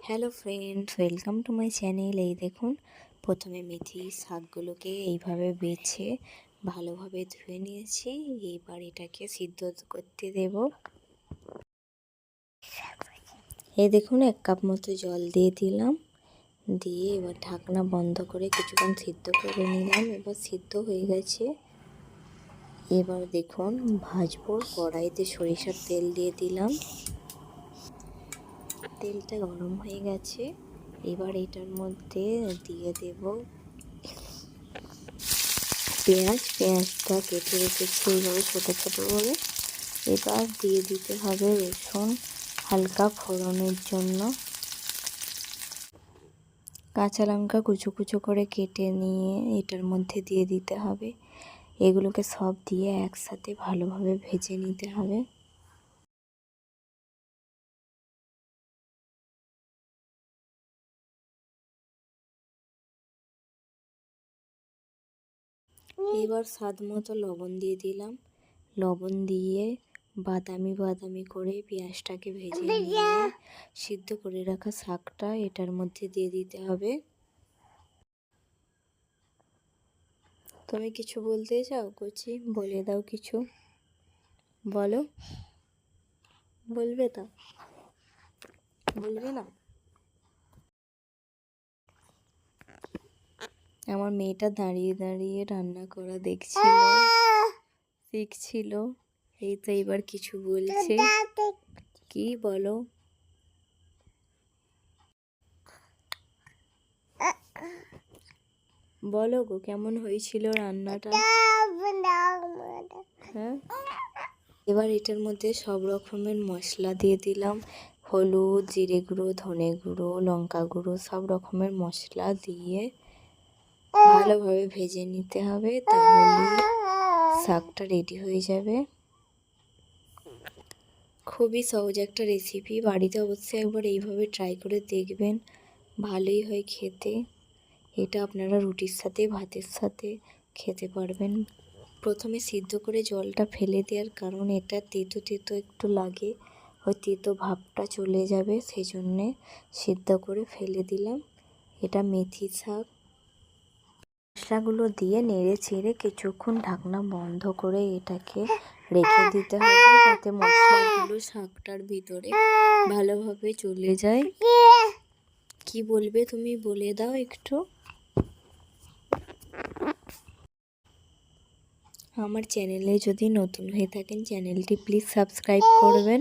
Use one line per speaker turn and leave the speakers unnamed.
Hello friends, welcome to my channel. এই দেখুন, প্রথমে মেথি শাকগুলোকে এইভাবে বেছে ভালোভাবে ধুয়ে নিয়েছি। এবার এটাকে সিদ্ধ করতে দেব। এই দেখুন, 1 কাপ মতো জল দিয়ে দিলাম। দিয়ে এবার ঢাকনা বন্ধ করে কিছুক্ষণ সিদ্ধ করে নিলাম। এবার সিদ্ধ হয়ে গেছে। এবার দেখুন, ভাজবো। কড়াইতে সরিষার তেল দিয়ে দিলাম। তেলটা গরম হয়ে গেছে। এবার এটার মধ্যে দিয়ে দেব পেঁয়াজটা কেটে রেখেছি এইভাবে ছোটো ছোটো করে। এবার দিয়ে দিতে হবে রসুন হালকা ফোড়নের জন্য। কাঁচা লঙ্কা কুচো কুচো করে কেটে নিয়ে এটার মধ্যে দিয়ে দিতে হবে। এগুলোকে সব দিয়ে একসাথে ভালোভাবে ভেজে নিতে হবে। এবার স্বাদ মতো লবণ দিয়ে দিলাম। লবণ দিয়ে বাদামি করে পেঁয়াজটাকে ভেজে নিয়ে সিদ্ধ করে রাখা শাকটা এটার মধ্যে দিয়ে দিতে হবে। তুমি কিছু বলতে চাও কচি? বলে দাও কিছু, বলো। বলবে তো? বলবে না? আমার মেয়েটা দাঁড়িয়ে দাঁড়িয়ে রান্না করা দেখছিল, শিখছিল। এই তো এবার কিছু বলছে। কি বলো? বলো গো, কেমন হয়েছিল রান্নাটা? হ্যাঁ, এবার এটার মধ্যে সব রকমের মশলা দিয়ে দিলাম। হলুদ, জিরে গুঁড়ো, ধনে গুঁড়ো, লঙ্কা গুঁড়ো, সব রকমের মশলা দিয়ে ভালোভাবে ভেজে নিতে হবে। তাহলে শাকটা রেডি হয়ে যাবে। খুবই সহজ একটা রেসিপি। বাড়িতে অবশ্যই একবার এইভাবে ট্রাই করে দেখবেন, ভালোই হয় খেতে। এটা আপনারা রুটির সাথে ভাতের সাথে খেতে পারবেন। প্রথমে সিদ্ধ করে জলটা ফেলে দেওয়ার কারণ এটা তেতো তেতো একটু লাগে, ওই তেতো ভাবটা চলে যাবে, সেই জন্যে সিদ্ধ করে ফেলে দিলাম। এটা মেথি শাক। মশলাগুলো দিয়ে নেড়ে চেড়ে কিছুক্ষণ ঢাকনা বন্ধ করে এটাকে রেখে দিতে হবে, যাতে মশলাগুলো শাকটার ভিতরে ভালোভাবে চলে যায়। কি বলবে তুমি? বলে দাও একটু। আমার চ্যানেলে যদি নতুন হয়ে থাকেন, চ্যানেলটি প্লিজ সাবস্ক্রাইব করবেন।